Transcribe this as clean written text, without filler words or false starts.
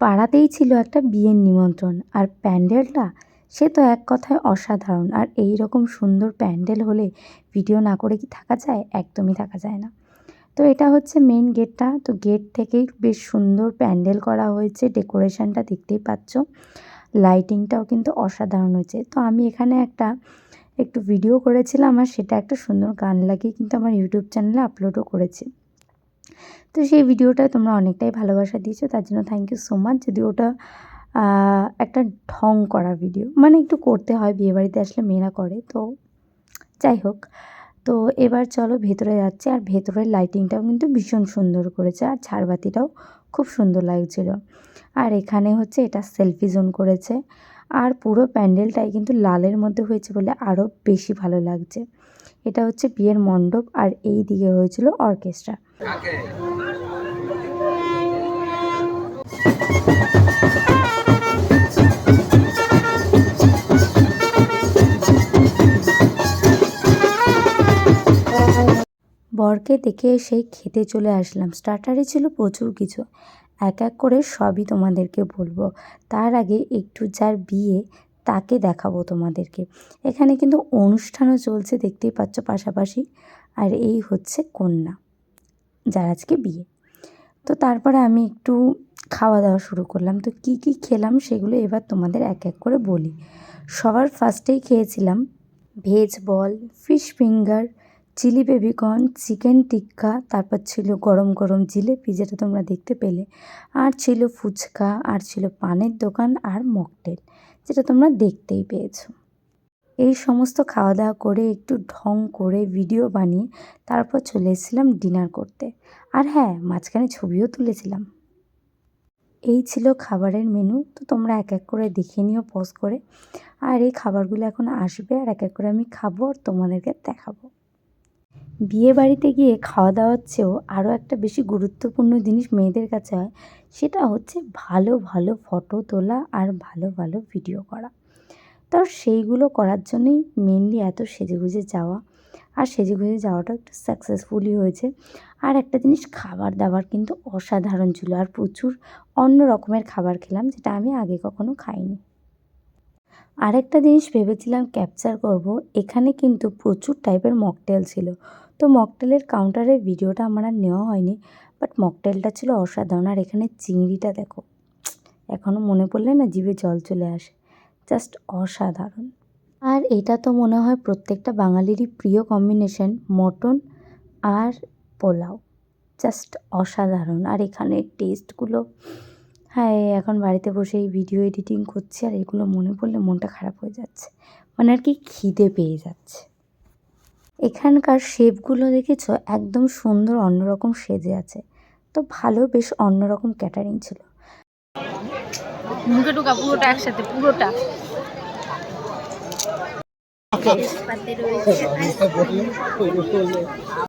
পাড়াতেই ছিল একটা বিয়ের নিমন্ত্রণ, আর প্যান্ডেলটা সে তো এক কথায় অসাধারণ। আর এই রকম সুন্দর প্যান্ডেল হলে ভিডিও না করে কি থাকা যায়? একদমই থাকা যায় না। তো এটা হচ্ছে মেন গেটটা। তো গেট থেকেই বেশ সুন্দর প্যান্ডেল করা হয়েছে, ডেকোরেশনটা দেখতেই পাচ্ছ। লাইটিংটাও কিন্তু অসাধারণ হয়েছে। তো আমি এখানে একটু ভিডিও করেছিলাম, আর সেটা একটা সুন্দর গান লাগিয়ে কিন্তু আমার ইউটিউব চ্যানেলে আপলোডও করেছি। তো সেই ভিডিওটায় তোমরা অনেকটাই ভালোবাসা দিয়েছো, তার জন্য থ্যাংক ইউ সো মাচ। যদি ওটা একটা ঢং করা ভিডিও, মানে একটু করতে হয়, বিয়েবাড়িতে আসলে মেয়েরা করে, তো যাই হোক। তো এবার চলো ভেতরে যাচ্ছি। আর ভেতরের লাইটিংটাও কিন্তু ভীষণ সুন্দর করেছে, আর ঝাড়বাতিটাও খুব সুন্দর লাগছিল। আর এখানে হচ্ছে এটা সেলফি জোন করেছে, আর পুরো প্যান্ডেলটাই কিন্তু লালের মধ্যে হয়েছে বলে আরও বেশি ভালো লাগছে। এটা হচ্ছে বিয়ের মণ্ডপ, আর এই দিকে হয়েছিল অর্কেস্ট্রা। বরকে দেখে এসেই খেতে চলে আসলাম। স্টার্টারে ছিল প্রচুর কিছু, এক এক করে সবই তোমাদেরকে বলবো। তার আগে একটু যার বিয়ে তাকে দেখাবো তোমাদেরকে। এখানে কিন্তু অনুষ্ঠানও চলছে, দেখতেই পাচ্ছ পাশাপাশি। আর এই হচ্ছে কন্যা, যার আজকে বিয়ে। তো তারপরে আমি একটু খাওয়া দাওয়া শুরু করলাম। তো কী কী খেলাম সেগুলো এবার তোমাদের এক এক করে বলি। সবার ফার্স্টেই খেয়েছিলাম veg ball, fish finger, chilli baby corn, chicken tikka, তারপর ছিল গরম গরম জিলেপি, যেটা তোমরা দেখতে পেলে, আর ছিল ফুচকা, আর ছিল পানের দোকান, আর মকটেল, যেটা তোমরা দেখতেই পেয়েছো। এই সমস্ত খাওয়া দাওয়া করে একটু ঢং করে ভিডিও বানিয়ে তারপর চলে এসেছিলাম ডিনার করতে। আর হ্যাঁ, মাঝখানে ছবিও তুলেছিলাম। এই ছিল খাবারের মেনু। তো তোমরা এক এক করে দেখে নিও পজ করে। আর এই খাবারগুলো এখন আসবে, আর এক এক করে আমি খাবো আর তোমাদেরকে দেখাবো। বিয়ে বাড়িতে গিয়ে খাওয়া দাওয়ার চেয়েও আরও একটা বেশি গুরুত্বপূর্ণ জিনিস মেয়েদের কাছে হয়, সেটা হচ্ছে ভালো ভালো ফটো তোলা আর ভালো ভালো ভিডিও করা। তো সেইগুলো করার জন্যই মেনলি এত সেজেগুজে যাওয়া। আর সেজেগুজে যাওয়াটা একটু সাকসেসফুলি হয়েছে। আর একটা জিনিস, খাবার দাবার কিন্তু অসাধারণ ছিল, আর প্রচুর অন্য রকমের খাবার খেলাম, যেটা আমি আগে কখনো খাইনি। আরেকটা জিনিস ভেবেছিলাম ক্যাপচার করব, এখানে কিন্তু প্রচুর টাইপের মকটেল ছিল। তো মকটেলের কাউন্টারের ভিডিওটা আমার আর নেওয়া হয়নি, বাট মকটেলটা ছিল অসাধারণ। আর এখানে চিংড়িটা দেখো, এখনও মনে পড়লে না জিভে জল চলে আসে, জাস্ট অসাধারণ। আর এটা তো মনে হয় প্রত্যেকটা বাঙালিরই প্রিয় কম্বিনেশন, মটন আর পোলাও, জাস্ট অসাধারণ। আর এখানের টেস্টগুলো, হ্যাঁ, এখন বাড়িতে বসে এই ভিডিও এডিটিং করছি, আর এগুলো মনে পড়লে মনটা খারাপ হয়ে যাচ্ছে, মানে আর কি খিদে পেয়ে যাচ্ছে। এখানকার শেফগুলো দেখেছো, একদম সুন্দর অন্যরকম সেজে আছে। তো ভালো, বেশ অন্যরকম ক্যাটারিং ছিল। মুখে ঢোকা পুরোটা একসাথে, পুরোটা